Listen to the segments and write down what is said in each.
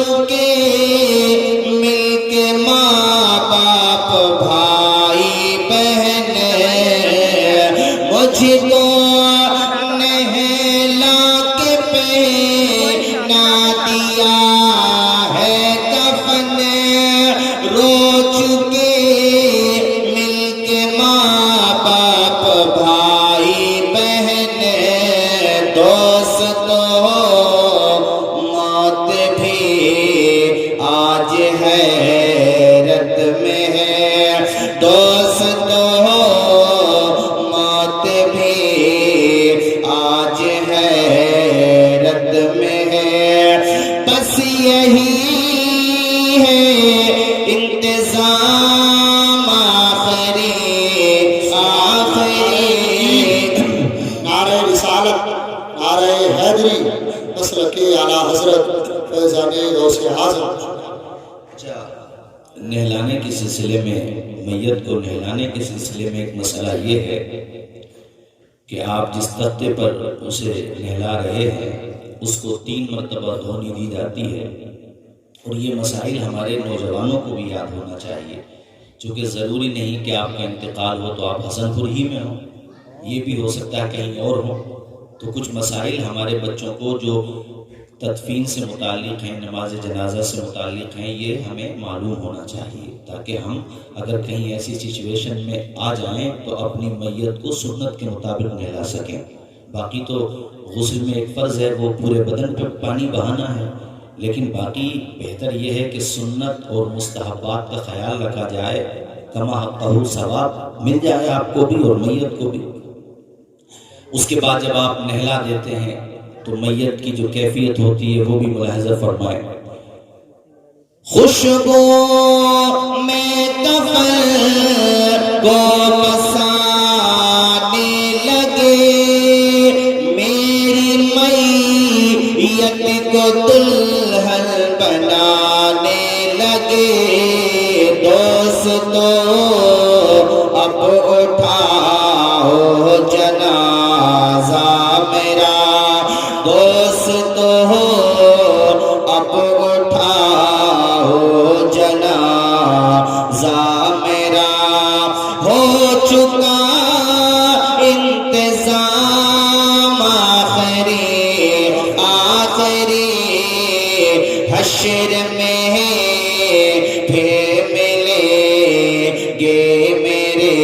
چکے مل کے ماں باپ بھائی بہن مجھ کو نہلا کے پہنا دیا ہے کفن رو چکے مل کے ماں باپ بھائی بہن دوست موت بھی آج حیرت میں ہے دوست موت بھی آج حیرت میں ہے بس یہی ہے انتظام آخری نعرہ رسالت نعرہ حیدری مسلک اعلیٰ حضرت فیضان غوث اعظم۔ نہلانے کے سلسلے میں میت کو نہلانے کے سلسلے میں ایک مسئلہ یہ ہے کہ آپ جس تختے پر اسے نہلا رہے ہیں اس کو 3 مرتبہ دھونی دی جاتی ہے اور یہ مسائل ہمارے نوجوانوں کو بھی یاد ہونا چاہیے چونکہ ضروری نہیں کہ آپ کا انتقال ہو تو آپ حسن پور ہی میں ہوں، یہ بھی ہو سکتا ہے کہیں اور ہوں، تو کچھ مسائل ہمارے بچوں کو جو تدفین سے متعلق ہیں نماز جنازہ سے متعلق ہیں یہ ہمیں معلوم ہونا چاہیے تاکہ ہم اگر کہیں ایسی سچویشن میں آ جائیں تو اپنی میت کو سنت کے مطابق نہلا سکیں۔ باقی تو غسل میں ایک فرض ہے وہ پورے بدن پہ پانی بہانا ہے، لیکن باقی بہتر یہ ہے کہ سنت اور مستحبات کا خیال رکھا جائے، کما حقہ ثواب مل جائے آپ کو بھی اور میت کو بھی۔ اس کے بعد جب آپ نہلا دیتے ہیں تو میت کی جو کیفیت ہوتی ہے وہ بھی ملاحظہ فرمائیں۔ خوشبو میں کفن کو بسانے لگے میری میت کو دلہن بنانے لگے دوستو اب اٹھاؤ جنازہ میرا دوستو اب اٹھاؤ جنازہ میرا ہو چکا انتظام آخری حشر میں پھر ملیں گے میرے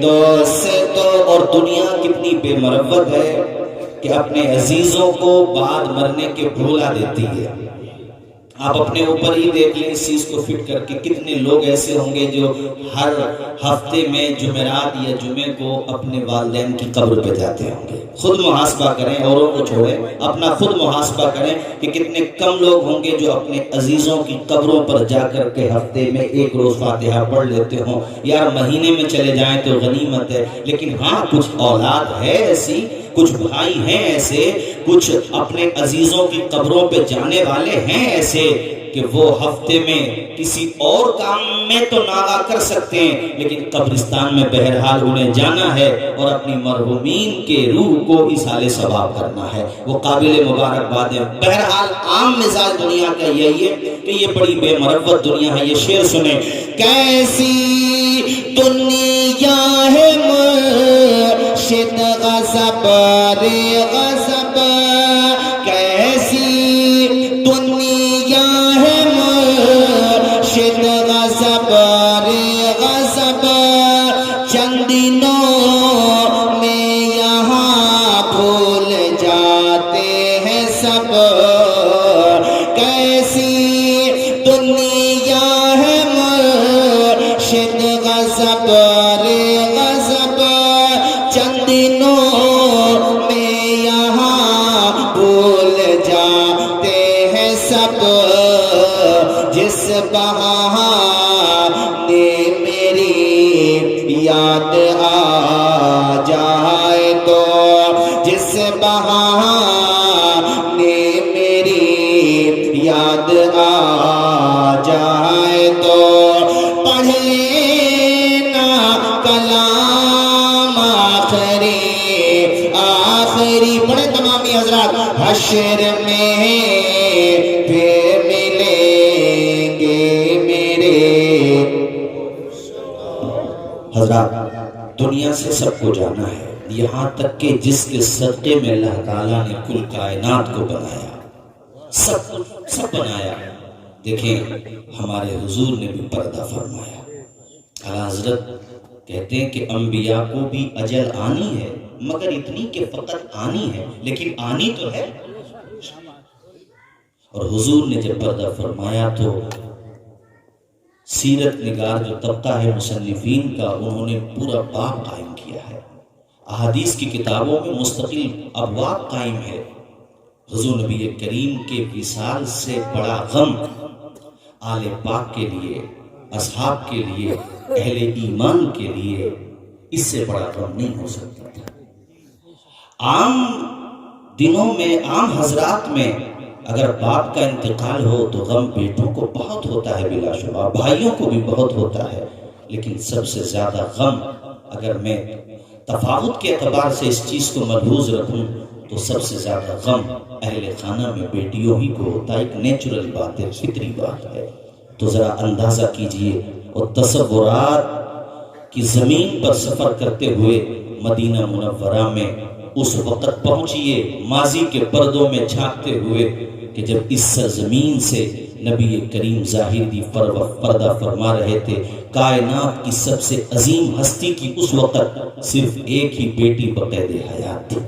دوستوں۔ اور دنیا کتنی بے مروت ہے کہ اپنے عزیزوں کو بعد مرنے کے بھولا دیتی ہے۔ آپ اپنے اوپر ہی دیکھ لیں اس چیز کو فٹ کر کے کتنے لوگ ایسے ہوں گے جو ہر ہفتے میں جمعرات یا جمعے کو اپنے والدین کی قبر پہ جاتے ہوں گے۔ خود محاسبہ کریں، اوروں کو چھوڑیں، اپنا خود محاسبہ کریں کہ کتنے کم لوگ ہوں گے جو اپنے عزیزوں کی قبروں پر جا کر کے ہفتے میں 1 روز فاتحہ پڑھ لیتے ہوں۔ یار مہینے میں چلے جائیں تو غنیمت ہے، لیکن ہاں کچھ اولاد ہے ایسی، کچھ بھائی ہیں ایسے، کچھ اپنے عزیزوں کی قبروں پہ جانے والے ہیں ایسے کہ وہ ہفتے میں کسی اور کام میں تو ناغہ کر سکتے ہیں لیکن قبرستان میں بہرحال انہیں جانا ہے اور اپنی مرحومین کے روح کو اصالِ ثواب کرنا ہے، وہ قابل مبارکباد ہے۔ بہرحال عام مزاج دنیا کا یہی ہے کہ یہ بڑی بے مروت دنیا ہے۔ یہ شعر سنیں، کیسی دنیا ہے مرشد غضب رے غضب، کیسی دنیا ہے مرشد غضب رے غضب، چند دنوں میں یہاں بھول جاتے ہیں سب، کیسی دنیا ہے مرشد غضب رے غضب، چند دنوں میں یہاں بھول جاتے ہیں سب، جس بہانے میری یاد آ جائے تو، جس بہانے میری یاد آ جائے تو، پڑھ لینا کلام آخری پڑھے تمامی حضرات، حشر میں پھر دنیا سے سب کو جانا ہے، یہاں تک کہ جس کے صدقے میں اللہ تعالیٰ نے کل کائنات کو بنایا، سب بنایا۔ دیکھیں ہمارے حضور نے بھی پردہ فرمایا۔ اعلیٰ حضرت کہتے ہیں کہ انبیاء کو بھی اجل آنی ہے، مگر اتنی کہ فقط آنی ہے، لیکن آنی تو ہے۔ اور حضور نے جب پردہ فرمایا تو سیرت نگار جو طبقہ ہے مصنفین کا، انہوں نے پورا باب قائم کیا ہے، احادیث کی کتابوں میں مستقل ابواب قائم ہے۔ حضور نبی کریم کے وصال سے بڑا غم آل پاک کے لیے، اصحاب کے لیے، اہل ایمان کے لیے اس سے بڑا غم نہیں ہو سکتا تھا۔ عام دنوں میں، عام حضرات میں اگر باپ کا انتقال ہو تو غم بیٹوں کو بہت ہوتا ہے، بلا شبہ بھائیوں کو بھی بہت ہوتا ہے، لیکن سب سے زیادہ غم اگر میں تفاوت کے اعتبار سے اس چیز کو ملحوظ رکھوں تو سب سے زیادہ غم اہل خانہ میں بیٹیوں ہی کو ہوتا ہے۔ ایک نیچرل بات ہے، فطری بات ہے۔ تو ذرا اندازہ کیجئے اور تصورات کی زمین پر سفر کرتے ہوئے مدینہ منورہ میں اس وقت پہنچیے، ماضی کے پردوں میں جھانکتے ہوئے کہ جب اس سرزمین سے نبی کریم ظاہر دی پردہ فرما رہے تھے۔ کائنات کی سب سے عظیم ہستی کی اس وقت صرف ایک ہی بیٹی بقید حیات تھی،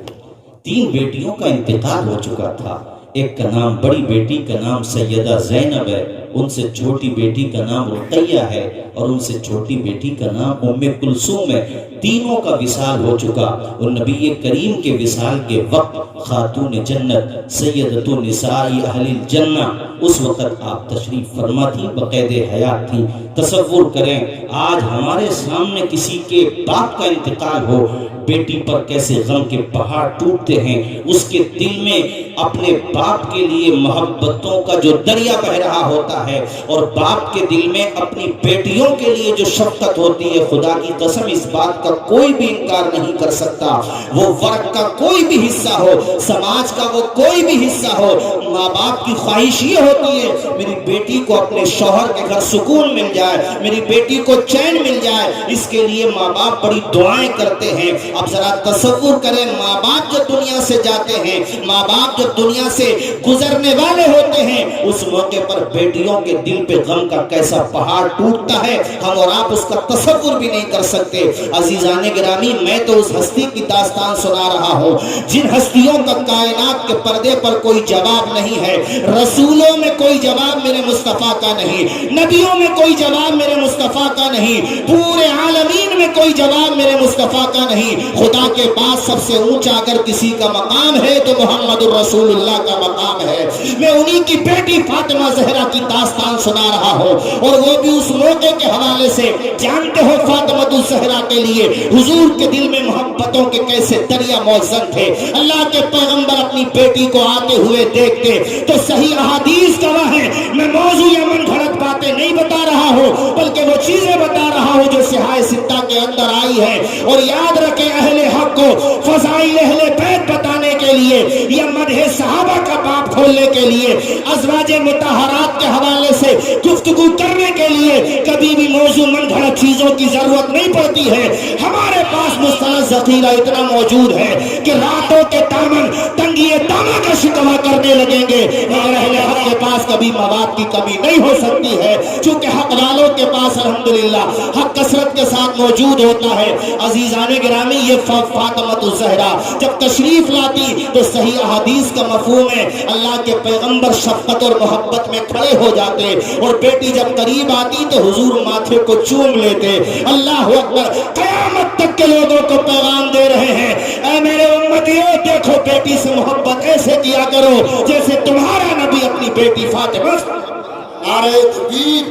3 بیٹیوں کا انتقال ہو چکا تھا۔ ایک کا نام، بڑی بیٹی کا نام سیدہ زینب ہے، ان سے چھوٹی بیٹی کا نام رقیہ ہے، اور ان سے چھوٹی بیٹی کا نام ام کلثوم ہے۔ تینوں کا وصال ہو چکا، اور نبی کریم کے وصال کے وقت خاتون جنت سیدۃ النساء اہل الجنہ اس وقت آپ تشریف فرما تھی، بقید حیات تھی۔ تصور کریں آج ہمارے سامنے کسی کے باپ کا انتقال ہو، بیٹی پر کیسے غم کے پہاڑ ٹوٹتے ہیں، اس کے دل میں اپنے باپ کے لیے محبتوں کا جو دریا بہ رہا ہوتا ہے، اور باپ کے دل میں اپنی بیٹیوں کے لیے جو شفقت ہوتی ہے۔ خدا کی قسم اس بات کا کوئی بھی انکار نہیں کر سکتا، وہ ورق کا کوئی بھی حصہ ہو، سماج کا وہ کوئی بھی حصہ ہو، ماں باپ کی خواہش یہ ہوتی ہے میری بیٹی کو اپنے شوہر کے گھر سکون مل جائے، میری بیٹی کو چین مل جائے، اس کے لیے ماں باپ بڑی دعائیں کرتے ہیں۔ اب ذرا تصور کریں ماں باپ جب دنیا سے جاتے ہیں، ماں باپ جب دنیا سے گزرنے والے ہوتے ہیں، اس موقع پر بیٹیوں کے دل پہ غم کا کیسا پہاڑ ٹوٹتا ہے، ہم اور آپ اس کا تصور بھی نہیں کر سکتے۔ عزیزان گرامی، میں تو اس ہستی کی داستان سنا رہا ہوں جن ہستیوں کا کائنات کے پردے پر کوئی جواب نہیں ہے۔ رسولوں میں کوئی جواب میرے مصطفیٰ کا نہیں، نبیوں میں کوئی جواب میرے مصطفیٰ کا نہیں، پورے عالمین میں کوئی جواب میرے مصطفیٰ کا نہیں۔ خدا کے پاس سب سے اونچا اگر کسی کا مقام ہے تو محمد الرسول اللہ کا مقام ہے۔ میں انہی کی بیٹی فاطمہ زہرا کی داستان سنا رہا ہوں، اور وہ بھی اس موقع کے حوالے سے۔ جانتے ہو فاطمہ الزہرا کے لیے حضور کے دل میں محبتوں کے کیسے دریا موزن تھے۔ اللہ کے پیغمبر اپنی بیٹی کو آتے ہوئے دیکھتے تو صحیح احادیث گواہ ہے، میں موضوع یا من گھڑت باتیں نہیں بتا رہا ہوں، بلکہ وہ چیزیں بتا رہا ہوں جو صحاح ستہ کے اندر آئی ہے۔ اور یاد رکھیں اہل حق کو فضائل اہل بیت بتانے کے لیے یا مدح صحابہ کا باب کھولنے کے لیے، ازواج مطہرات کے حوالے سے گفتگو کرنے کے لیے کبھی بھی موضوع من گھڑت چیزوں کی ضرورت نہیں پڑتی ہے۔ ہمارے پاس مستند ذخیرہ اتنا موجود ہے کہ راتوں کے دامن تنگی دامہ کا شکوہ کرنے لگیں گے، مگر اہل حق کے پاس کبھی مواد کی کمی نہیں ہو سکتی ہے، چونکہ حق والوں کے پاس الحمدللہ حق کثرت کے ساتھ موجود ہوتا ہے۔ عزیزان گرامی، یہ فاطمہ الزہرا جب تشریف لاتی تو صحیح احادیث کا مفہوم ہے اللہ کے پیغمبر شفقت اور محبت میں کھڑے ہو جاتے، اور بیٹی جب قریب آتی تو حضور ماتھے کو چوم لیتے۔ اللہ اکبر، قیامت تک کے لوگوں کو پیغام دے رہے ہیں، اے میرے امتیوں، دیکھو بیٹی سے محبت ایسے کیا کرو جیسے تمہارا نبی اپنی بیٹی فاطمہ۔ نعرہ تکبیر،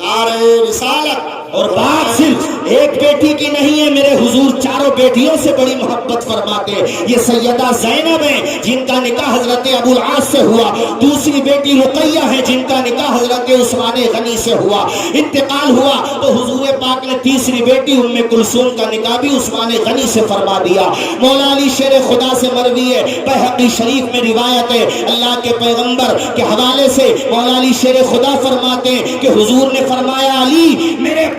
نعرہ رسالت۔ اور بات صرف ایک بیٹی کی نہیں ہے، میرے حضور چاروں بیٹیوں سے بڑی محبت فرماتے۔ یہ سیدہ زینب ہے جن کا نکاح حضرت ابو العاص سے ہوا، دوسری بیٹی رقیہ ہے جن کا نکاح حضرت عثمان غنی سے ہوا۔ انتقال ہوا تو حضور پاک نے تیسری بیٹی ام کلثوم کا نکاح بھی عثمان غنی سے فرما دیا۔ مولا علی شیر خدا سے مروی ہے، بہقی شریف میں روایت ہے، اللہ کے پیغمبر کے حوالے سے مولا علی شیر خدا فرماتے ہیں کہ حضور نے فرمایا علی، میرے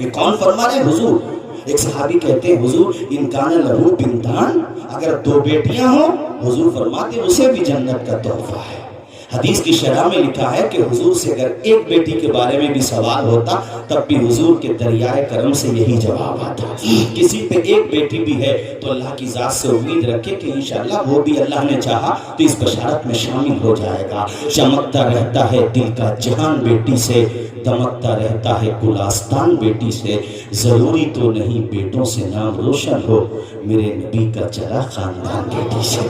یہ کون فرما رہے ہیں؟ حضور. ایک صحابی کہتے ہیں حضور ان کان لہو بنتان، اگر 2 بیٹیاں ہوں، حضور فرماتے ہیں اسے بھی جنت کا تحفہ ہے. حدیث کی شرح میں لکھا ہے کہ حضور سے اگر ایک بیٹی کے بارے میں بھی سوال ہوتا تب بھی حضور کے دریائے کرم سے یہی جواب آتا. کسی پہ ایک بیٹی بھی ہے تو اللہ کی ذات سے امید رکھے کہ انشاءاللہ وہ بھی اللہ نے چاہا تو اس بشارت میں شامل ہو جائے گا. چمکتا رہتا ہے دل کا جہان بیٹی سے، دمکتا رہتا ہے گلستان بیٹی سے، ضروری تو نہیں بیٹوں سے نام روشن ہو، میرے نبی کا چلا خاندان بیٹی سے.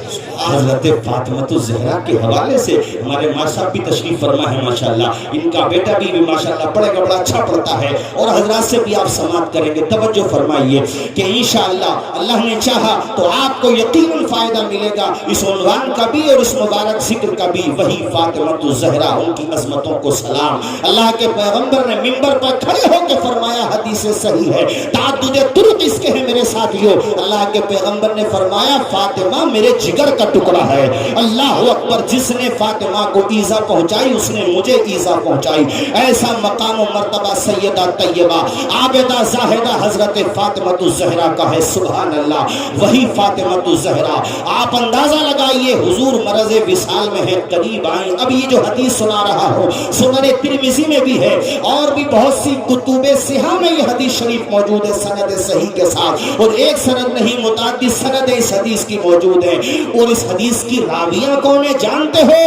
حضرت فاطمہ الزہرا کے حوالے سے ہمارے ماں صاحب بھی تشریف فرما ہے ماشاءاللہ. ان کا بیٹا بھی ماشاءاللہ پڑھے گا، بڑا اچھا پڑھتا ہے، اور حضرات سے بھی آپ سماعت کریں گے. توجہ فرمائیے کہ انشاءاللہ اللہ نے چاہا تو آپ کو یقیناً فائدہ ملے گا اس عنوان کا بھی اور اس مبارک ذکر کا بھی. وہی فاطمہ الزہرا، ان کی عظمتوں کو سلام. اللہ کے پیغمبر نے منبر پر کھڑے ہو کے فرمایا، حدیث صحیح ہے، تعدد طرق اس کے ہیں میرے ساتھیوں. اللہ کے پیغمبر نے فرمایا فاطمہ میرے جگر کا ٹکڑا ہے. اللہ اکبر. جس نے فاطمہ کو ایذا پہنچائی اس نے مجھے ایذا پہنچائی. ایسا مقام و مرتبہ سیدہ طیبہ عابدہ زاہدہ حضرت فاطمہ الزہرا کا ہے. سبحان اللہ. وہی فاطمہ الزہرا. آپ اندازہ لگائیے حضور مرض وصال میں ہے، قریب آئیں. اب یہ جو حدیث سنا رہا ہوں سنن ترمذی میں بھی ہے اور بھی بہت سی کتب صحاح میں یہ حدیث شریف موجود ہے سند صحیح کے ساتھ. اور ایک سند نہیں متعدد سند اس حدیث کی موجود ہے. اور اس حدیث کی راویہ کون ہے جانتے ہو؟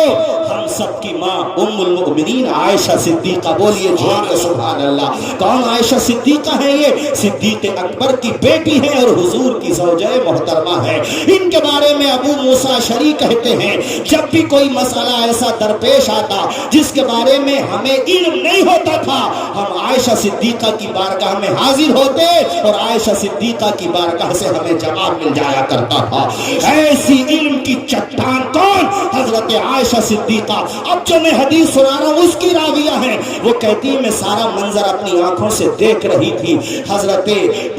ہم سب کی ماں ام المؤمنین عائشہ صدیقہ. بولیے جوان کے سبحان اللہ. کون عائشہ صدیقہ ہے؟ یہ صدیق اکبر کی بیٹی ہے اور حضور کی زوجہ محترمہ ہے. ان کے بارے میں ابو موسیٰ اشعری کہتے ہیں جب بھی کوئی مسئلہ ایسا درپیش آتا جس کے بارے میں ہمیں علم نہیں ہوتا تھا، ہم عائشہ صدیقہ کی بارگاہ میں حاضر ہوتے اور عائشہ صدیقہ کی بارگاہ سے ہمیں جواب مل جایا کرتا تھا. ایسی علم کی چٹان کون؟ حضرت عائشہ صدیقہ. اب جو میں حدیث سنا رہا ہوں اس کی راویہ ہیں. وہ کہتی ہے میں سارا منظر اپنی آنکھوں سے دیکھ رہی تھی. حضرت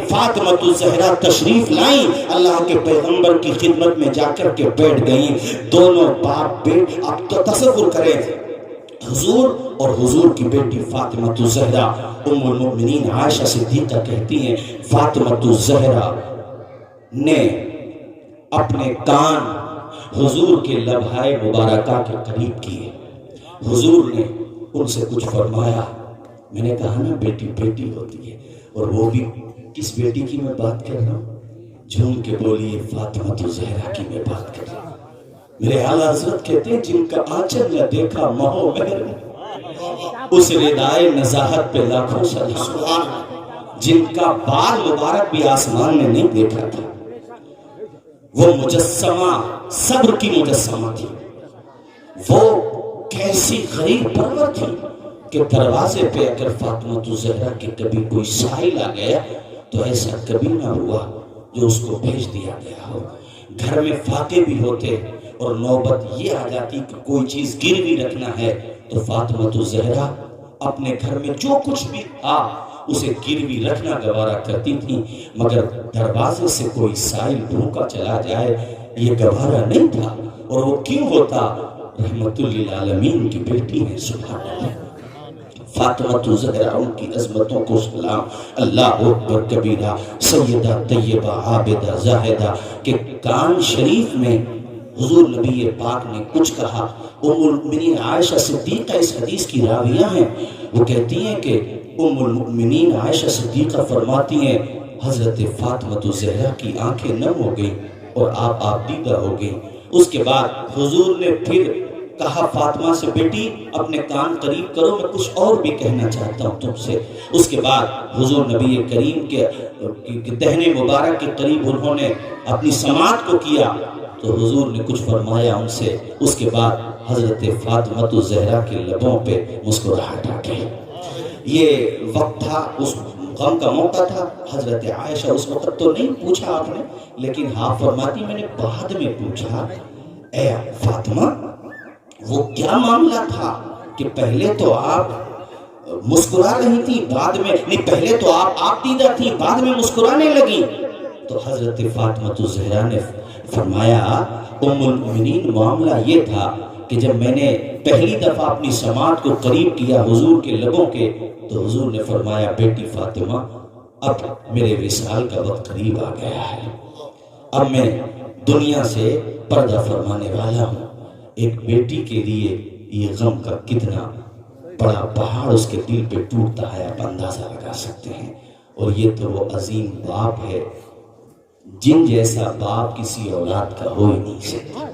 فاطمہ الزہرا تشریف لائیں، اللہ کے پیغمبر کی خدمت میں جا کر کے بیٹھ گئیں. دونوں باپ بیٹ. اب تو تصور کریں حضور اور حضور کی بیٹی فاطمہ الزہرا. ام المؤمنین عائشہ صدیقہ کہتی ہیں فاطمہ الزہرا نے اپنے کان حضور کے لبھائے مبارکہ کے قریب کیے. حضور نے ان سے کچھ فرمایا. میں نے کہا نا بیٹی بیٹی ہوتی ہے، اور وہ بھی کس بیٹی کی میں بات کر رہا ہوں؟ جھوم کے بولیے فاطمہ الزہرا کی میں بات کر رہا ہوں. میرے اعلیٰ حضرت کہتے ہیں جن کا آنچل نہ دیکھا مہو مہر، اس ردائے نزاہت پہ لاکھوں سلام. جن کا بال مبارک بھی آسمان نے نہیں دیکھا تھا، وہ مجسمہ صبر کی مجسمہ تھی. وہ کیسی غریب پرور تھی کہ دروازے پہ اگر فاطمہ الزہرا کی کبھی کوئی سائل آ گیا تو ایسا کبھی نہ ہوا جو اس کو بھیج دیا گیا ہو. گھر میں فاقے بھی ہوتے اور نوبت یہ آ جاتی کہ کوئی چیز گروی رکھنا ہے تو فاطمہ الزہرا اپنے گھر میں جو کچھ بھی تھا اسے گروی رکھنا گوارا کرتی تھی. مگر دروازے سے کوئی سائل بھوکا چلا جائے یہ گوارا نہیں تھا. اور وہ کیوں ہوتا؟ رحمت للعالمین کی بیٹی ہے. سبحان اللہ. فاطمہ الزہرا ان کی عظمتوں کو سلام. اللہ اکبر کبیرہ. سیدہ طیبہ عابدہ زاہدہ کے کان شریف میں حضور نبی پاک نے کچھ کہا. ام المؤمنین عائشہ صدیقہ اس حدیث کی راویہ ہیں. وہ کہتی ہیں کہ ام المؤمنین عائشہ صدیقہ فرماتی ہیں حضرت فاطمہ الزہرا کی آنکھیں نم ہو گئیں اور آپ دیدہ ہو گئیں. اس کے بعد حضور نے پھر کہا فاطمہ سے بیٹی اپنے کان قریب کرو، میں کچھ اور بھی کہنا چاہتا ہوں تم سے. اس کے بعد حضور نبی کریم کے دہنے مبارک کے قریب انہوں نے اپنی سماعت کو کیا تو حضور نے کچھ فرمایا ان سے. اس کے بعد حضرت فاطمہ الزہرا کے لبوں پہ مسکراہٹ آ گئی. یہ وقت تھا، اس غم کا موقع تھا. حضرت عائشہ اس وقت تو نہیں پوچھا آپ نے، لیکن ہاں فرماتی میں نے بعد میں پوچھا اے فاطمہ وہ کیا معاملہ تھا کہ پہلے تو آپ مسکرا رہی تھی بعد میں نہیں، پہلے تو آپ دیدہ تھی بعد میں مسکرانے لگی. تو حضرت فاطمہ الزہرا نے فرمایا ام المؤمنین معاملہ یہ تھا کہ جب میں نے پہلی دفعہ اپنی سماعت کو قریب کیا حضور کے لبوں کے، تو حضور نے فرمایا بیٹی فاطمہ اب میرے وصال کا وقت قریب آ گیا ہے، اب میں دنیا سے پردہ فرمانے والا ہوں۔ ایک بیٹی کے لیے یہ غم کا کتنا بڑا پہاڑ اس کے دل پہ ٹوٹتا ہے آپ اندازہ لگا سکتے ہیں۔ اور یہ تو وہ عظیم باپ ہے جن جیسا باپ کسی اولاد کا ہو ہی نہیں سکتا۔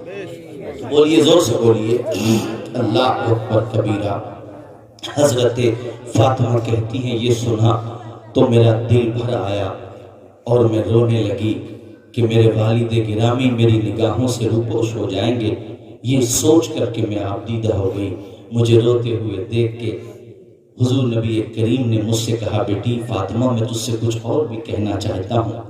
بولیے زور سے بولیے اللہ اکبر کبیرہ۔ حضرت فاطمہ کہتی ہیں یہ سنا تو میرا دل بھر آیا اور میں رونے لگی کہ میرے والد گرامی میری نگاہوں سے روپوش ہو جائیں گے، یہ سوچ کر کے میں آبدیدہ ہو گئی۔ مجھے روتے ہوئے دیکھ کے حضور نبی کریم نے مجھ سے کہا بیٹی فاطمہ میں تجھ سے کچھ اور بھی کہنا چاہتا ہوں۔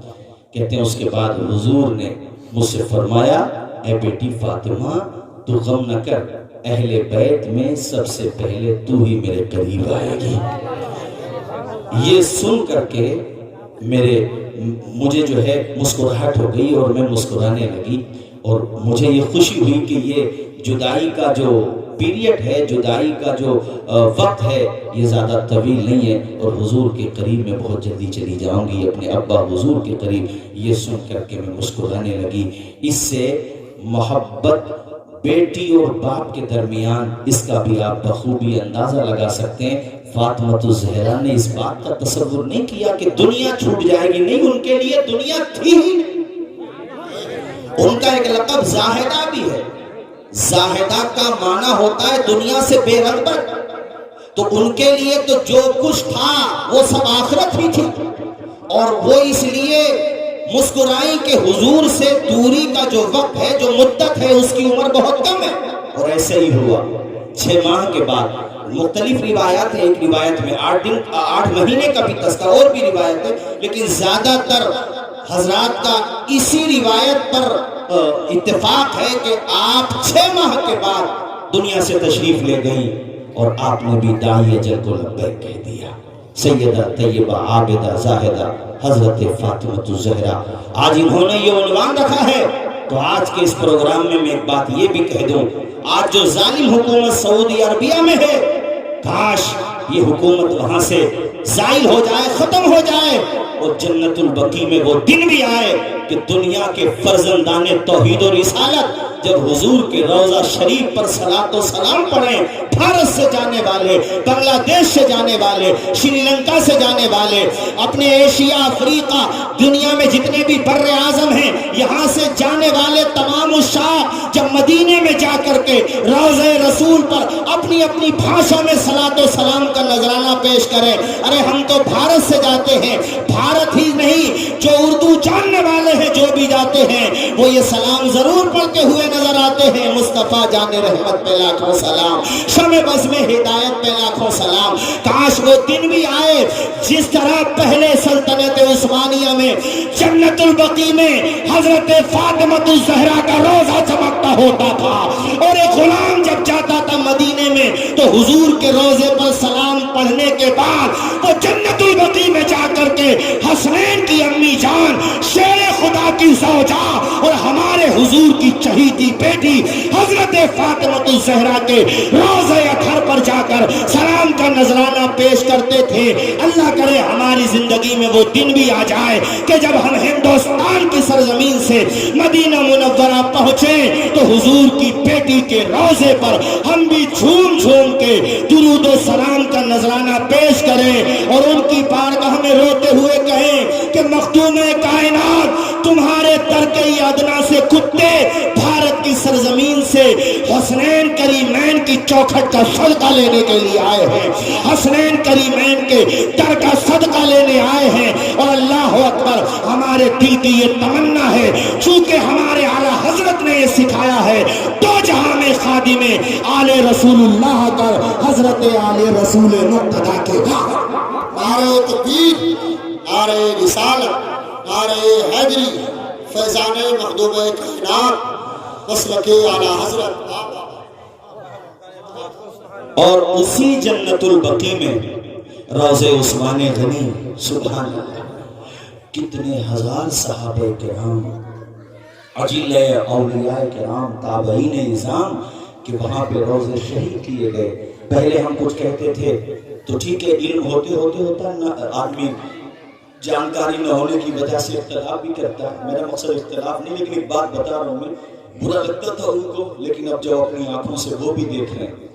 کہتے ہیں اس کے بعد حضور نے مجھ سے فرمایا اے بیٹی فاطمہ تو غم نہ کر، اہل بیت میں سب سے پہلے تو ہی میرے قریب آئے گی۔ یہ سن کر کے مجھے جو ہے مسکراہٹ ہو گئی اور میں مسکرانے لگی، اور مجھے یہ خوشی ہوئی کہ یہ جدائی کا جو پیریڈ ہے، جدائی کا جو وقت ہے یہ زیادہ طویل نہیں ہے، اور حضور کے قریب میں بہت جلدی چلی جاؤں گی اپنے ابا حضور کے قریب۔ یہ سن کر کے میں مسکرانے لگی۔ اس سے محبت بیٹی اور باپ کے درمیان اس کا بھی آپ بخوبی اندازہ لگا سکتے ہیں۔ فاطمہ الزہرا نے اس بات کا تصور نہیں کیا کہ دنیا چھوٹ جائے گی، نہیں، ان کے لیے دنیا تھی ہی نہیں۔ ان کا ایک لقب زاہدہ بھی ہے، زاہدہ کا معنی ہوتا ہے دنیا سے بے رغبت، تو ان کے لیے تو جو کچھ تھا وہ سب آخرت ہی تھی، اور وہ اس لیے مسکرائی کہ حضور سے دوری کا جو وقت ہے، جو مدت ہے، اس کی عمر بہت کم ہے۔ اور ایسے ہی ہوا 6 ماہ کے بعد۔ مختلف روایات ہیں، ایک روایت میں 8 مہینے کا بھی تذکرہ، اور بھی روایت ہے، لیکن زیادہ تر حضرات کا اسی روایت پر اتفاق ہے کہ آپ 6 ماہ کے بعد دنیا سے تشریف لے گئیں، اور آپ نے بھی داعی اجل کو لبیک کہہ دیا۔ سیدہ طیبہ عابدہ زاہدہ حضرت فاطمہ الزہرا، آج انہوں نے یہ عنوان رکھا ہے، تو آج کے اس پروگرام میں ایک بات یہ بھی کہہ دوں، آج جو ظالم حکومت سعودی عربیہ میں ہے، کاش یہ حکومت وہاں سے زائل ہو جائے، ختم ہو جائے، اور جنت البقیع میں وہ دن بھی آئے کہ دنیا کے فرزندان توحید و رسالت جب حضور کے روضہ شریف پر صلاۃ و سلام پڑھیں، بھارت سے جانے والے، بنگلہ دیش سے جانے والے، شری لنکا سے جانے والے، اپنے ایشیا، افریقہ، دنیا میں جتنے بھی بر اعظم ہیں، یہاں سے جانے والے تمام الشاہ جب مدینے میں جا کر کے روضہ رسول پر اپنی اپنی بھاشا میں صلاۃ و سلام کا نذرانہ پیش کریں۔ ارے ہم تو بھارت سے جاتے ہیں، بھارت ہی نہیں، جو اردو جاننے والے ہیں جو بھی جاتے ہیں وہ یہ سلام ضرور پڑھتے ہوئے نظر آتے ہیں، مصطفیٰ جان رحمت پہ لاکھوں سلام، شمع بز میں ہدایت پہ لاکھوں سلام۔ کاش وہ دن بھی آئے جس طرح پہلے سلطنت عثمانیہ میں جنت البقیع میں حضرت فاطمہ الزہرا کا روضہ چمکتا ہوتا تھا، اور ایک غلام جب جاتا تھا مدینے میں تو حضور کے روضے پر سلام پڑھنے کے بعد وہ جنت البقیع میں جا کر کے حسنین کی امی جان، شیر خدا کی زوجہ اور ہمارے حضور کی چہیتی بیٹی حضرت فاطمہ الزہرا کے روضہ اطہر پر جا کر سلام کا نذرانہ پیش کرتے تھے۔ اللہ کرے ہماری زندگی میں وہ دن بھی آ جائے کہ جب ہم ہندوستان کی سرزمین سے مدینہ منورہ پہنچے تو حضور کی بیٹی کے روضے پر ہم بھی جھوم جھوم کے درود و سلام کا نذرانہ پیش کریں، اور ان کی بارگاہ میں روتے ہوئے کہیں کہ مخدوم کائنات تمہارے ترکِ ادنا سے کتے بھارت کی سرزمین سے حسنین کریمین کی چوکھٹ کا صدقہ لینے کے لیے آئے ہیں، حسنین کریمین کے در کا صدقہ لینے آئے ہیں، اور اللہ اکبر ہمارے دل کی یہ تمنا ہے، چونکہ ہمارے اعلیٰ حضرت نے یہ سکھایا ہے، دو جہاں میں خادم آل رسول اللہ کر حضرت آل رسول مقتدیٰ کے نعرہ تکبیر، نعرہ رسالت، نعرہ حیدری، فیضان مخدوم کائنات، مسلک اعلیٰ حضرت۔ اور اسی جنت البقیع میں روضہ عثمان غنی، سبحان اللہ، کتنے ہزار صحابہ کرام، اجل اولیاء کرام، تابعین نظام، کہ وہاں پہ روزے شہید کیے گئے. پہلے ہم کچھ کہتے تھے تو ٹھیک ہے، علم ہوتے ہوتا ہے نا، آدمی جانکاری نہ ہونے کی وجہ سے اختلاف بھی کرتا ہے. میرا مقصد اختلاف نہیں، لیکن ایک بات بتا رہا ہوں میں، برا لگتا تھا ان کو، لیکن اب جو اپنی آنکھوں سے وہ بھی دیکھ رہے ہیں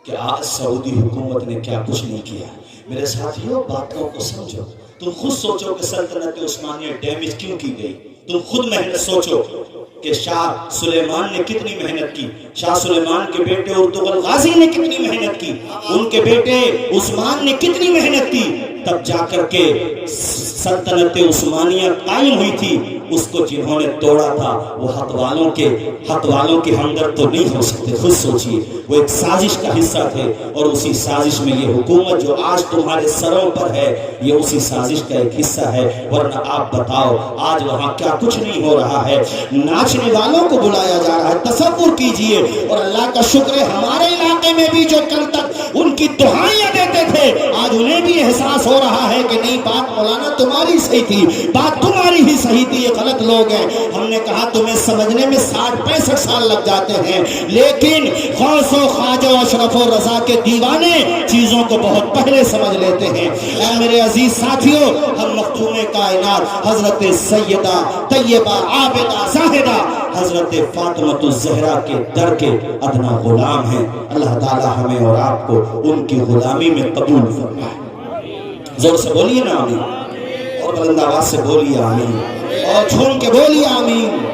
کہ آج سعودی حکومت نے کیا کچھ نہیں کیا. میرے ساتھیوں، باتوں کو سمجھو. تم خود سوچو کہ سلطنت عثمانیہ ڈیمیج کیوں کی گئی. تم خود محنت سوچو کہ شاہ سلیمان نے کتنی محنت کی، شاہ سلیمان کے بیٹے ارطغرل غازی نے کتنی محنت کی، ان کے بیٹے عثمان نے کتنی محنت کی، تب جا کر کے سلطنت عثمانیہ قائم ہوئی تھی. اس کو جنہوں نے توڑا تھا وہ حق والوں کے ہمدرد تو نہیں ہو سکتے. خود سوچئے، وہ ایک سازش کا حصہ تھے، اور اسی سازش میں یہ حکومت جو آج تمہارے سروں پر ہے یہ اسی سازش کا ایک حصہ ہے. ورنہ آپ بتاؤ آج وہاں کیا کچھ نہیں ہو رہا ہے. ناچنے والوں کو بلایا جا رہا ہے. تصور کیجئے. اور اللہ کا شکر ہے ہمارے علاقے میں بھی جو کل تک ان کی دعائیں دیتے تھے آج انہیں بھی احساس ہو رہا ہے کہ نہیں، بات مولانا تمہاری صحیح تھی، بات تمہاری ہی صحیح تھی، یہ غلط لوگ ہیں. ہم نے کہا تمہیں سمجھنے میں 60-65 سال لگ جاتے ہیں، لیکن غوث و خواجہ و اشرف و رضا کے دیوانے چیزوں کو بہت پہلے سمجھ لیتے ہیں. اے میرے عزیز ساتھیوں، ہم مخدوم کائنات حضرت سیدہ طیبہ عابدہ زاہدہ حضرت فاطمہ الزہرا کے در کے ادنا غلام ہیں. اللہ تعالی ہمیں اور آپ کو ان کی غلامی میں قبول فرمائے. زور سے بولیے نا آمین، اور بلند آواز سے بولیے آمین، اور جھوم کے بولیے آمین.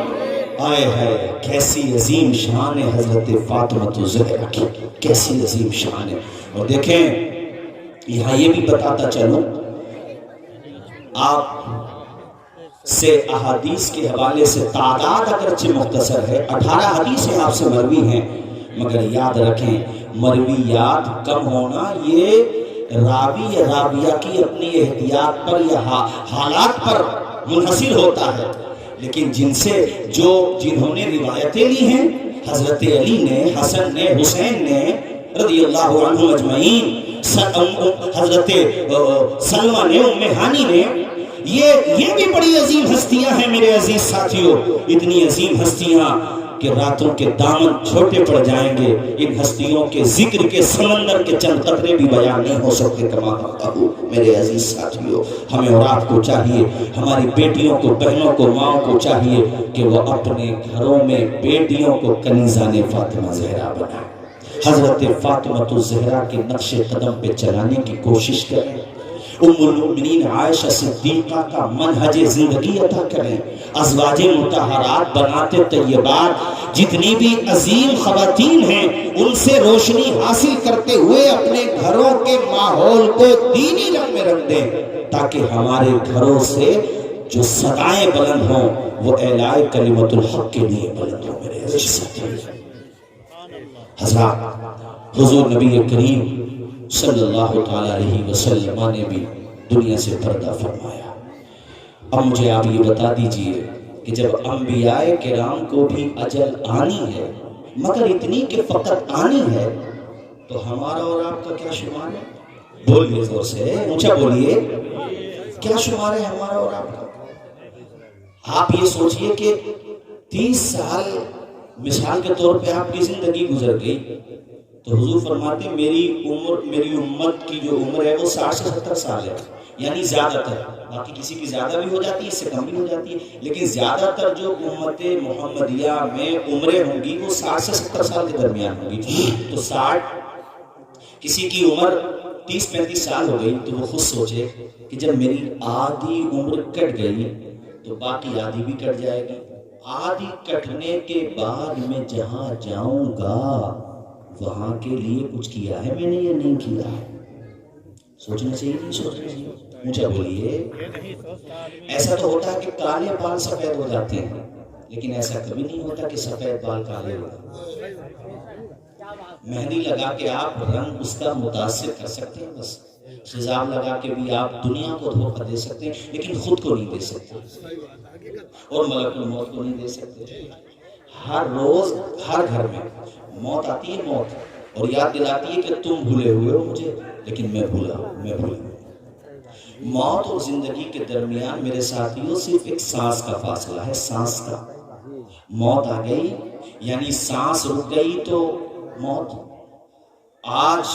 آئے ہے کیسی عظیم شان ہے حضرت فاطمہ الزہرا کی، کیسی عظیم شان ہے. اور دیکھیں یہاں یہ بھی بتاتا چلوں، آپ سے احادیث کے حوالے سے تعداد اگرچہ مختصر ہے، 18 حدیثیں آپ سے مروی ہیں، مگر یاد رکھیں مرویات کم ہونا یہ راوی یا راویہ کی اپنی احتیاط پر یا حالات پر منحصر ہوتا ہے. لیکن جنہوں نے روایتیں لی ہیں، حضرت علی نے، حسن نے، حسین نے رضی اللہ عنہ اجمعین، حضرت سلمہ نے، ام ہانی نے، یہ بھی بڑی عظیم ہستیاں ہیں میرے عزیز ساتھیوں. اتنی عظیم ہستیاں کہ راتوں کے دامن چھوٹے پڑ جائیں گے. ان ہستیوں کے ذکر کے سمندر کے چند قطرے بھی بیان نہیں ہو سکتے. کما کہوں میرے عزیز ساتھیوں، ہمیں اور آپ کو چاہیے، ہماری بیٹیوں کو، بہنوں کو، ماؤں کو چاہیے کہ وہ اپنے گھروں میں بیٹیوں کو کنیزان فاطمہ زہرا بنائیں. حضرت فاطمہ الزہرا کے نقش قدم پہ چلانے کی کوشش کریں. ام المؤمنین عائشہ صدیقہ کا منہج زندگی عطا کریں. ازواج مطہرات بناتے طیبات جتنی بھی عظیم خواتین ہیں ان سے روشنی حاصل کرتے ہوئے اپنے گھروں کے ماحول کو دینی رنگ میں رکھ دیں، تاکہ ہمارے گھروں سے جو صدائیں بلند ہوں وہ اعلاء کلمت الحق کے لیے بلند ہوں. میرے عزیز ساتھیوں، حضرات حضور نبی کریم صلی اللہ تعالی علیہ وسلم نے بھی دنیا سے پردہ فرمایا. اب مجھے آپ یہ بتا دیجئے کہ جب انبیاء کرام کو بھی اجل آنی ہے، مگر اتنی کہ فقط آنی ہے، تو ہمارا اور آپ کا کیا شمار ہے؟ بولیے زور سے، اونچا بولیے، کیا شمار ہے ہمارا اور آپ کا؟ آپ یہ سوچئے کہ 30 سال مثال کے طور پہ آپ کی زندگی گزر گئی، تو حضور فرماتے ہیں میری امت کی جو عمر ہے وہ 60 سے 70 سال ہے. یعنی زیادہ تر، باقی کسی کی زیادہ بھی ہو جاتی ہے، اس سے کم بھی ہو جاتی ہے، لیکن زیادہ تر جو امت محمدیہ میں عمریں ہوں گی وہ 60 سے 70 سال کے درمیان ہوں گی. تو 60 کسی کی عمر 30-35 سال ہو گئی تو وہ خود سوچے کہ جب میری آدھی عمر کٹ گئی تو باقی آدھی بھی کٹ جائے گی. آدھی کٹنے کے بعد میں جہاں جاؤں گا وہاں کے لیے کچھ کیا ہے میں نے یا نہیں کیا ہے؟ سوچنا چاہیے نہیں سوچنا چاہیے؟ مجھے بولیے. ایسا تو ہوتا ہے کہ کالے بال سفید ہو جاتے ہیں، لیکن ایسا کبھی نہیں ہوتا کہ سفید بال کالے ہو. مہندی لگا کے آپ رنگ اس کا متاثر کر سکتے ہیں، بس خضاب لگا کے بھی آپ دنیا کو دھوکہ دے سکتے ہیں، لیکن خود کو نہیں دے سکتے اور ملک الموت کو نہیں دے سکتے. ہر روز ہر گھر میں موت آتی ہے، موت، اور یاد دلاتی ہے کہ تم بھولے ہوئے ہو مجھے، لیکن میں بھولا ہوں. موت اور زندگی کے درمیان میرے ساتھیوں صرف ایک سانس کا فاصلہ ہے، سانس کا. موت آ گئی یعنی سانس رک گئی تو موت. آج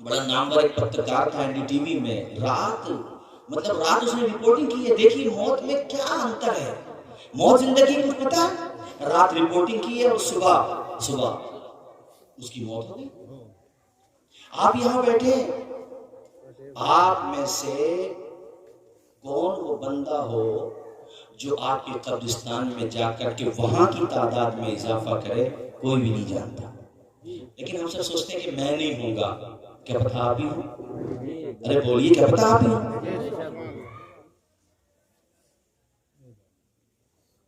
بڑا نامور ایک پترکار تھا NDTV میں، رات اس نے رپورٹنگ کی ہے. دیکھیے موت میں کیا انتر ہے. موت زندگی کچھ پتا ہے، رات رپورٹنگ کی ہے اور صبح اس کی موت ہو گئی. آپ یہاں بیٹھے، آپ میں سے کون وہ بندہ ہو جو آپ کے قبرستان میں جا کر کے وہاں کی تعداد میں اضافہ کرے؟ کوئی بھی نہیں جانتا. لیکن ہم سب سوچتے ہیں کہ میں نہیں ہوں گا. کیا پتہ آپ ہی ہوں؟ ارے بولیے، کیا پتہ آپ ہی ہوں؟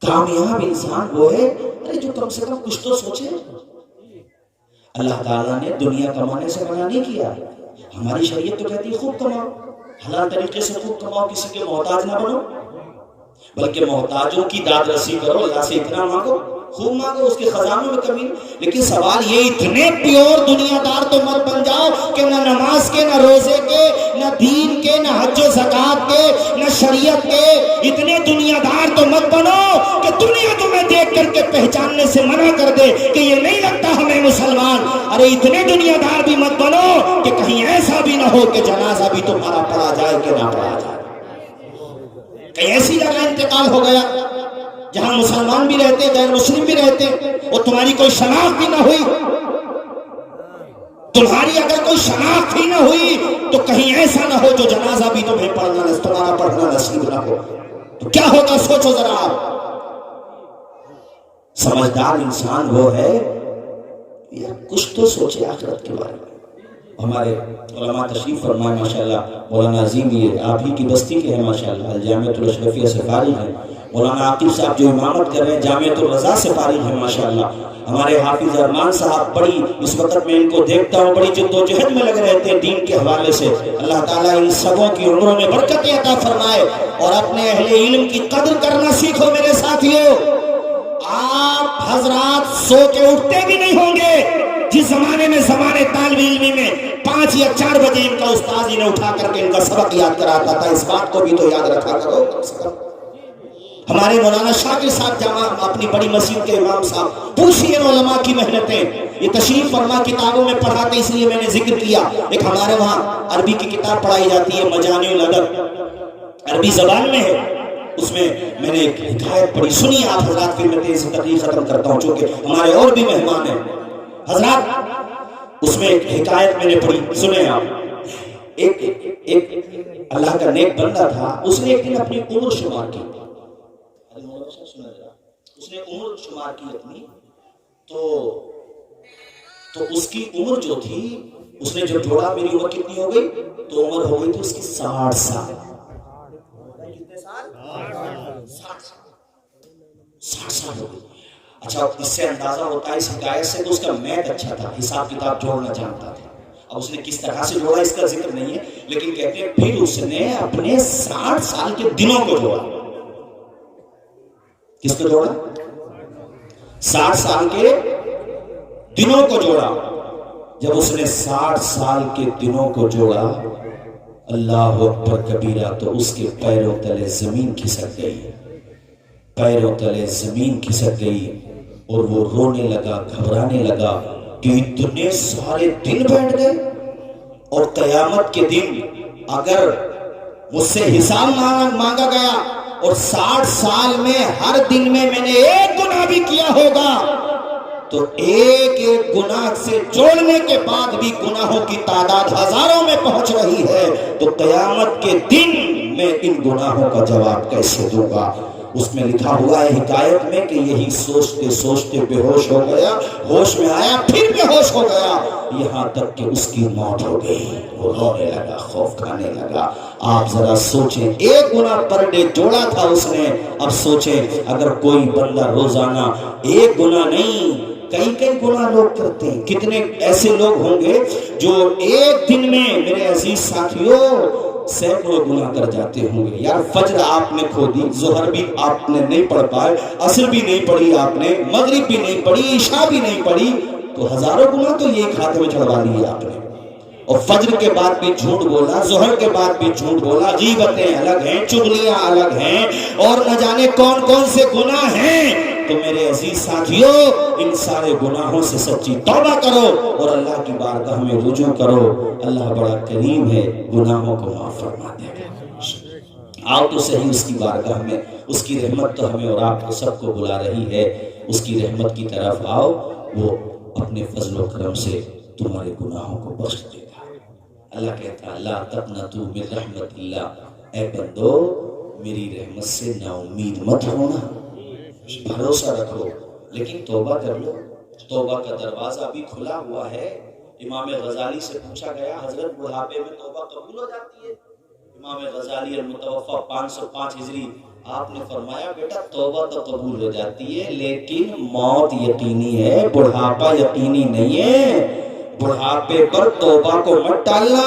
کامیاب انسان وہ ہے ارے جو کم سے کم کچھ تو سوچے. اللہ تعالیٰ نے دنیا کمانے سے منع نہیں کیا. ہماری شریعت تو کہتی ہے خوب کماؤ، حلال طریقے سے خوب کماؤ، کسی کے محتاج نہ بنو، بلکہ محتاجوں کی داد رسی کرو، اللہ سے اتنا مانگو، خوب مانگو، اس کے خزانوں میں کمی. لیکن سوال یہ اتنے پیور دنیا دار تو مت بن جاؤ کہ نہ نماز کے، نہ روزے کے، نہ دین کے، نہ حج و زکات کے، نہ شریعت کے. اتنے دنیا دار تو مت بنو کہ دنیا تمہیں دیکھ کر کے پہچاننے سے منع کر دے کہ یہ نہیں لگتا ہمیں مسلمان. ارے اتنے دنیا دار بھی مت بنو کہ کہیں ایسا بھی نہ ہو کہ جنازہ بھی تمہارا پڑھا جائے کہ نہ پڑھا جائے. کہیں ایسی جگہ انتقال ہو گیا جہاں مسلمان بھی رہتے، غیر مسلم بھی رہتے، اور تمہاری کوئی شناخت بھی نہ ہوئی. تمہاری اگر کوئی شناخت ہی نہ ہوئی تو کہیں ایسا نہ ہو جو جنازہ بھی تمہیں تمہارا پڑھنا نصیب نہ ہو. تو کیا ہوگا سوچو ذرا آپ. سمجھدار انسان وہ ہے یا کچھ تو سوچے آخرت کے بارے میں. ہمارے علماء تشریف فرمائے ماشاءاللہ. مولانا عظیم یہ آپ ہی کی بستی کے ہیں ماشاءاللہ، الجامعۃ الاشرفیہ سے فارغ ہیں. مولانا عاقب صاحب جو امامت کر رہے ہیں جامعۃ الرضا سے فارغ ہیں ماشاءاللہ. ہمارے حافظ ارمان صاحب بڑی اس وقت میں ان کو دیکھتا ہوں بڑی جد و جہد میں لگے رہتے ہیں دین کے حوالے سے. اللہ تعالیٰ ان سبوں کی عمروں میں برکتیں عطا فرمائے اور اپنے اہل علم کی قدر کرنا سیکھو میرے ساتھیوں. آپ حضرات سو کے اٹھتے بھی نہیں ہوں گے جس زمانے میں طالب علمی میں 5 یا 4 بجے ان کا استاد انہیں اٹھا کر کے ان کا سبق یاد کراتا تھا. اس بات کو بھی تو یاد رکھا کرو. ہمارے مولانا شاکر صاحب جامع اپنی بڑی مسجد کے امام صاحب، پوچھئے علماء کی محنتیں. یہ تشریف فرما کتابوں میں پڑھاتے اس لیے میں نے ذکر کیا. ایک ہمارے وہاں عربی کی کتاب پڑھائی جاتی ہے مجامع الادب، عربی زبان میں ہے. اس میں میں نے ایک حکایت پڑھی، سنیے آپ حضرات، پھر میں تیزی سے تقریر ختم کرتا ہوں چونکہ ہمارے اور بھی مہمان ہیں حضرات. اس میں ایک حکایت میں نے پڑھی، سنیں آپ. ایک اللہ کا نیک بندہ تھا، اس نے ایک دن اپنی عمر شمار کی. اس نے عمر شمار کی اپنی، تو اس کی عمر جو تھی، اس نے جو جوڑا میری عمر کتنی ہو گئی، تو عمر ہو گئی تھی اس کی 60 سال. کتنے سال؟ 60 سال ہو گئی. اچھا اس سے اندازہ ہوتا ہے اس حکایت سے کہ اس کا میتھ اچھا تھا، حساب کتاب جوڑنا جانتا تھا. اب اس نے کس طرح سے جوڑا اس کا ذکر نہیں ہے، لیکن کہتے ہیں پھر اس نے اپنے 60 سال کے دنوں کو جوڑا. کس کو جوڑا؟ 60 سال کے دنوں کو جوڑا. جب اس نے 60 سال کے دنوں کو جوڑا، اللہ اکبر کبیرہ، تو اس کے پیروں تلے زمین کھسک گئی، پیروں تلے زمین کھسک گئی اور وہ رونے لگا، گھبرانے لگا کہ اتنے سارے دن بیٹھ گئے اور قیامت کے دن اگر مجھ سے حساب مانگا گیا اور 60 سال میں ہر دن میں نے ایک گناہ بھی کیا ہوگا تو ایک ایک گناہ سے جوڑنے کے بعد بھی گناہوں کی تعداد ہزاروں میں پہنچ رہی ہے، تو قیامت کے دن میں ان گناہوں کا جواب کیسے دوں گا؟ اس میں لکھا ہوا ہے حکایت میں کہ یہی سوچتے سوچتے بے ہوش ہو گیا، ہوش میں آیا پھر بے ہوش ہو گیا، یہاں تک کہ اس کی موت ہو گئی. وہ رونے لگا، خوف کھانے لگا. آپ ذرا سوچیں، ایک گناہ پر ڈے جوڑا تھا اس نے. اب سوچیں اگر کوئی بندہ روزانہ ایک گناہ نہیں کئی گناہ لوگ کرتے ہیں. کتنے ایسے لوگ ہوں گے جو ایک دن میں میرے عزیز ساتھیوں سینکڑوں گناہ کر جاتے ہوں گے. یار فجر آپ نے کھو دی، ظہر بھی آپ نے نہیں پڑھ پائے، عصر بھی نہیں پڑھی آپ نے، مغرب بھی نہیں پڑھی، عشاء بھی نہیں پڑھی، تو ہزاروں گناہ تو یہ کھاتے میں چڑھوا لیے آپ نے. اور فجر کے بعد بھی جھوٹ بولا، ظہر کے بعد بھی جھوٹ بولا، غیبتیں الگ ہیں، چغلیاں الگ ہیں، اور نہ جانے کون کون سے گناہ ہیں. تو میرے عزیز ساتھیوں ان سارے گناہوں سے سچی توبہ کرو اور اللہ کی بارگاہ میں رجوع کرو. اللہ بڑا کریم ہے, گناہوں کو معاف فرما دے گا. آؤ تو صحیح اس کی بارگاہ میں, اس کی رحمت تو ہمیں اور آپ کو سب کو بلا رہی ہے. اس کی رحمت کی طرف آؤ, وہ اپنے فضل و کرم سے تمہارے گناہوں کو بخش دے گا. اللہ کہتا ہے لا تقنطوا من رحمت اللہ, اے بندو میری رحمت سے نا امید مت ہونا, بھروسہ رکھو لیکن توبہ کر لو. توبہ کا دروازہ بھی کھلا ہوا ہے. امام غزالی سے پوچھا گیا حضرت بڑھاپے میں توبہ قبول ہو جاتی ہے؟ امام غزالی المتوفی 505 ہجری, آپ نے فرمایا بیٹا توبہ تو قبول ہو جاتی ہے لیکن موت یقینی ہے, بڑھاپا یقینی نہیں ہے. بڑھاپے پر توبہ کو مت ٹالنا,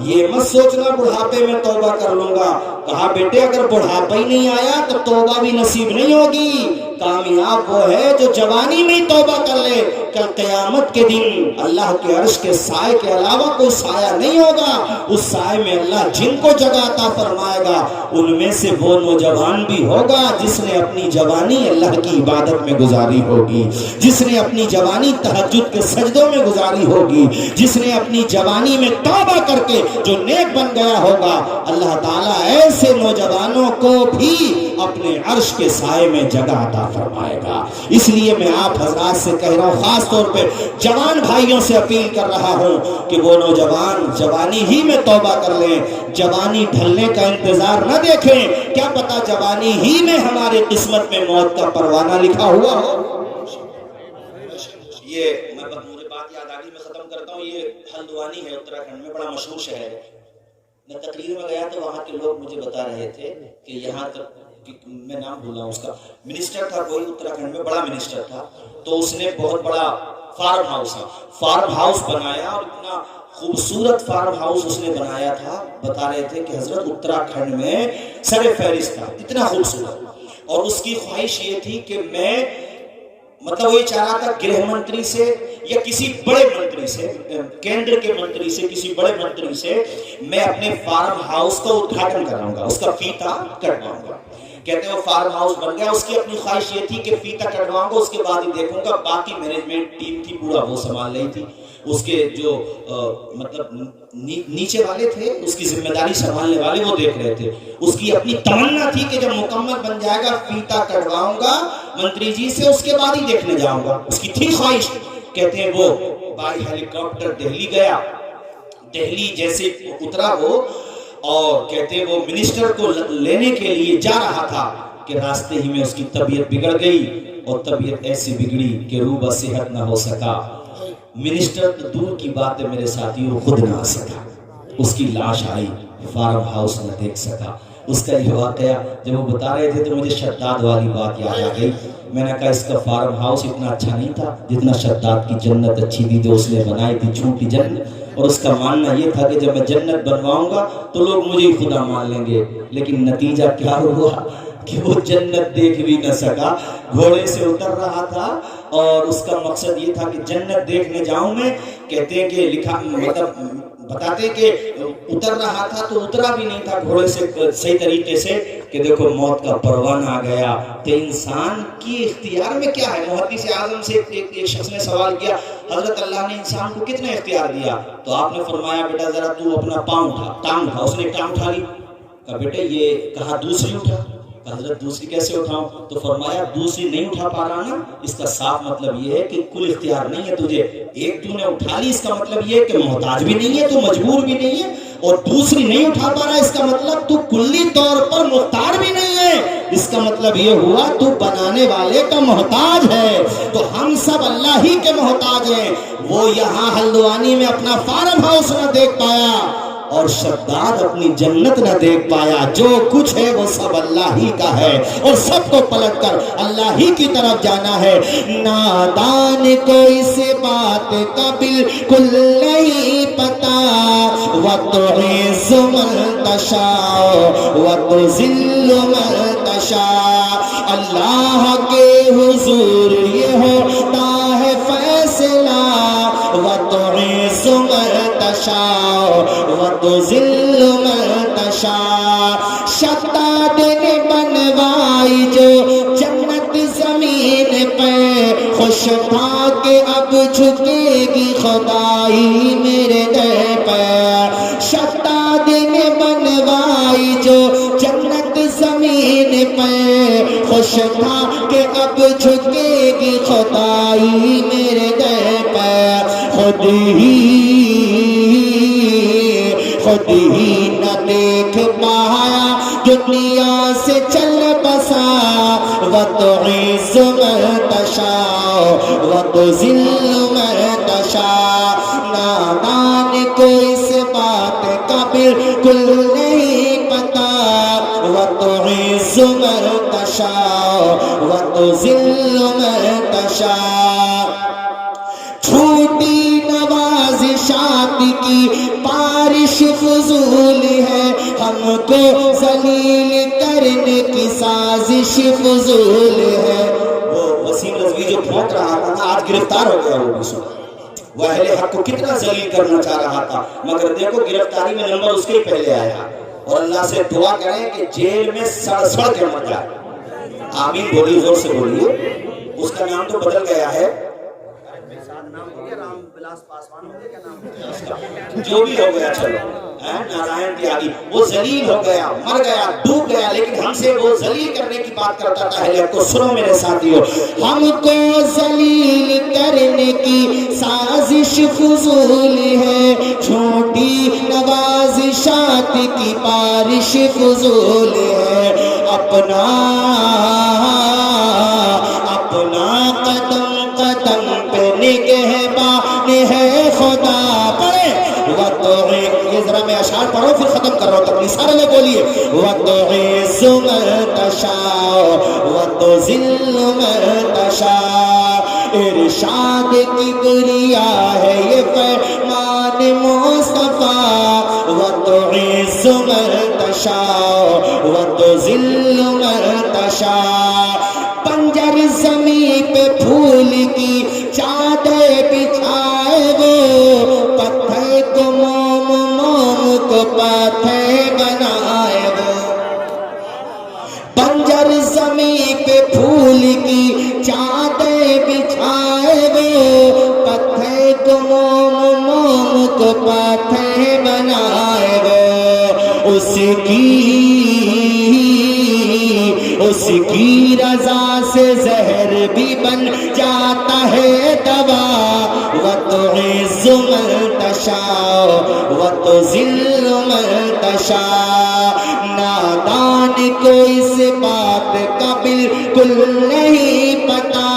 یہ مت سوچنا بڑھاپے میں توبہ کر لوں گا. کہا بیٹے اگر بڑھاپا ہی نہیں آیا تو توبہ بھی نصیب نہیں ہوگی. کامیاب وہ ہے جو جوانی میں ہی توبہ کر لے. کل قیامت کے دن اللہ کے عرش کے سائے کے علاوہ کوئی سایہ نہیں ہوگا. اس سائے میں اللہ جن کو جگہ عطا فرمائے گا ان میں سے وہ نوجوان بھی ہوگا جس نے اپنی جوانی اللہ کی عبادت میں گزاری ہوگی, جس نے اپنی جوانی تہجد کے سجدوں میں گزاری ہوگی, جس نے اپنی جوانی میں توبہ کر کے جو نیک بن گیا ہوگا. اللہ تعالیٰ ایسے نوجوانوں کو بھی اپنے عرش کے سائے میں جگہ عطا فرمائے گا. اس لیے میں آپ حضرات سے کہہ رہا ہوں, خاص طور پہ جوان بھائیوں سے اپیل کر رہا ہوں کہ وہ نوجوان جوانی ہی میں توبہ کر لیں, جوانی ڈھلنے کا انتظار نہ دیکھیں. کیا پتا جوانی ہی میں ہماری قسمت میں موت کا پروانہ لکھا ہوا ہو. یہ مجھے بات یاد آ گئی, میں ختم کرتا ہوں. یہ ہلدوانی ہے اتراکھنڈ میں, بڑا مشہور شہر ہے. میں تقریر میں گیا تو وہاں کے لوگ مجھے بتا رہے تھے کہ یہاں تک, میں نام بھولا ہوں اس کا, منسٹر تھا کوئی اتراکھنڈ میں, بڑا منسٹر تھا, تو اس نے بہت بڑا فارم ہاؤس بنایا اور اتنا خوبصورت فارم ہاؤس اس نے بنایا تھا. بتا رہے تھے کہ حضرت اتراکھنڈ میں سر فہرست تھا, اتنا خوبصورت. اور اس کی خواہش یہ تھی کہ میں, مطلب وہ یہ چاہ رہا تھا گرہ منتری سے یا کسی بڑے منتری سے, کیندر کے منتری سے, کسی بڑے منتری سے میں اپنے فارم ہاؤس کا ادھاٹن کراؤں گا, اس کا فیتا کٹواؤں گا. کہتے ہیں وہ فارم ہاؤس بن گیا. اس کی اپنی خواہش یہ تھی کہ فیتا کٹواؤں گا, اس کے بعد ہی دیکھوں گا. باقی مینجمنٹ ٹیم تھی پورا وہ سنبھال رہی تھی. اس کے جو مطلب نیچے والے تھے, اس کی ذمہ داری سنبھالنے والے, وہ دیکھ رہے تھے. اس کی اپنی تمنا تھی کہ جب مکمل بن جائے گا فیتا کٹواؤں گا منتری جی سے, اس کے بعد ہی دیکھنے جاؤں گا. اس کی تھی خواہش. کہتے ہیں وہ بائی ہیلی کاپٹر دہلی گیا. دہلی جیسے اترا وہ, اور کہتے ہیں وہ منسٹر کو لینے کے لیے جا رہا تھا کہ راستے ہی میں اس کی طبیعت بگڑ گئی, اور طبیعت ایسی بگڑی کہ روح صحت نہ ہو سکا. منسٹر تو دور کی بات ہے میرے ساتھیوں, خود نہ آ سکا. اس کی لاش آئی, فارم ہاؤس نہ دیکھ سکا. اس کا یہ واقعہ جب وہ بتا رہے تھے تو مجھے شداد والی بات یاد آ گئی. میں نے کہا اس کا فارم ہاؤس اتنا اچھا نہیں تھا جتنا شداد کی جنت اچھی تھی جو اس نے بنائی تھی, چھوٹی جنت. اور اس کا ماننا یہ تھا کہ جب میں جنت بنواؤں گا تو لوگ مجھے ہی خدا مان لیں گے. لیکن نتیجہ کیا ہوا کہ وہ جنت دیکھ بھی نہ سکا. گھوڑے سے اتر رہا تھا اور اس کا مقصد یہ تھا کہ جنت دیکھنے جاؤں میں. کہتے ہیں کہ لکھا, مطلب بتاتے کہ اتر رہا تھا تو اترا بھی نہیں تھا گھوڑے سے صحیح طریقے سے, کہ دیکھو موت کا پروانہ آ گیا. تو انسان کی اختیار میں کیا ہے؟ محدث اعظم سے ایک شخص نے سوال کیا, حضرت اللہ نے انسان کو کتنا اختیار دیا؟ تو آپ نے فرمایا بیٹا ذرا تو اپنا پاؤں اٹھا, ٹانگ اٹھا. اس نے ٹانگ اٹھا لی. کہا بیٹے یہ, کہا دوسری اٹھا. حضرت دوسری کیسے اٹھاؤں؟ تو فرمایا دوسری نہیں اٹھا پا رہا نا, اس کا صاف مطلب یہ ہے کہ کل اختیار نہیں ہے تجھے. ایک تو نے اٹھا لی, اس کا مطلب یہ ہے کہ محتاج بھی نہیں ہے, تو مجبور بھی نہیں ہے. اور دوسری نہیں اٹھا پا رہا, اس کا مطلب تو کلی طور پر مختار بھی نہیں ہے. اس کا مطلب یہ ہوا تو بنانے والے کا محتاج ہے. تو ہم سب اللہ ہی کے محتاج ہیں. وہ یہاں ہلدوانی میں اپنا فارم ہاؤس نہ دیکھ پایا اور شداد اپنی جنت نہ دیکھ پایا. جو کچھ ہے وہ سب اللہ ہی کا ہے اور سب کو پلٹ کر اللہ ہی کی طرف جانا ہے. نادان کو اس بات کا بالکل نہیں پتا, وَتُعِزُّ مَن تَشَاءُ وَتُذِلُّ مَن تَشَاءُ. اللہ کے حضور یہ ہوتا ہے فیصلہ, وَتُعِزُّ مَن تَشَاءُ وَتُذِلُّ مَن تَشَاءُ. شداد نے بنوائی جو جنت زمین پہ خوش تھا کہ اب جھکے گی خدائی میرے در پہ شداد نے بنوائی جو جنت زمین پہ خوش تھا کہ اب جھکے گی خدائی میرے در پہ خود ہی نہ دیکھ پایا دنیا سے چل بسا وتعز من تشاء وتذل من تشاء نادان کو اس بات کا بالکل نہیں پتا وتعز من تشاء وتذل من تشاء چھوٹی نوازشات کی بارش فضول ہے ہم کو ذلیل کرنے کی سازش فضول ہے وہ وسیم رضوی جو پھونک رہا تھا آج گرفتار ہو گیا وہ اہل حق کو کتنا ذلیل کرنا چاہ رہا تھا مگر دیکھو گرفتاری میں نمبر اس کے پہلے آیا اور اللہ سے دعا کریں کہ جیل میں سڑ سڑ کے مر جائے آمین بولیے زور سے بولیے اس کا نام تو بدل گیا ہے جو بھی ہو گیا چلو نارائن تیاگی وہ ذلیل ہو گیا مر گیا ڈوب گیا لیکن ہم سے وہ ذلیل کرنے کی بات کرتا تھا اہل حق کو سنو میرے ساتھیو ہم کو ذلیل کرنے کی سازش فضول ہے چھوٹی نوازشات کی بارش فضول ہے اپنا قدم قدم پہ نگہبان ہے خدا پڑھے یہ ذرا میں اشعار پڑھو پھر ختم کر رہا ہوں تکلیف سارے لوگ بولیے وَتُعِزُّ مَن تَشَاءُ وَتُذِلُّ مَن تَشَاءُ ارشاد کی بریا ہے یہ فرمان مصطفیٰ وَتُعِزُّ مَن تَشَاءُ وَتُذِلُّ مَن تَشَاءُ بنجر زمین پہ پھول کی چادر بچھائے وہ پتھر کو موم کو پتھر بنائے وہ بنجر زمین پہ پھول کی چادر بچھائے وہ پتھر کو موم کو پتھر بنائے وہ اس کی رضا سے زہر بھی بن جاتا ہے دوا وَتُعِزُّ مَن تَشَاءُ وَتُذِلُّ مَن تَشَاءُ نادان کو اس بات کا بالکل نہیں پتا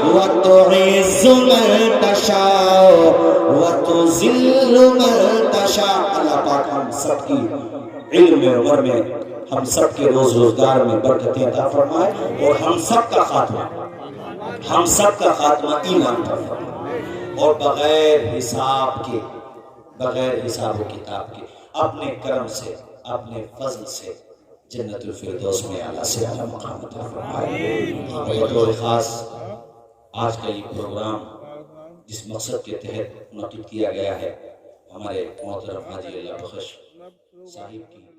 وَتُعِزُّ مَن تَشَاءُ وَتُذِلُّ مَن تَشَاءُ اللہ پاک ہم سب کی علم میں عمر میں ہم سب کے روزگار میں برکتیں عطا فرمائے اور ہم سب کا خاتمہ ایمان پر فرمائے اور بغیر حساب و کتاب کے اپنے کرم سے اپنے فضل سے جنت الفردوس میں اعلیٰ سے اعلیٰ مقام عطا فرمائے اور بطور خاص آج کا یہ پروگرام جس مقصد کے تحت منعقد کیا گیا ہے ہمارے محترم حاجی اللہ بخش صاحب کی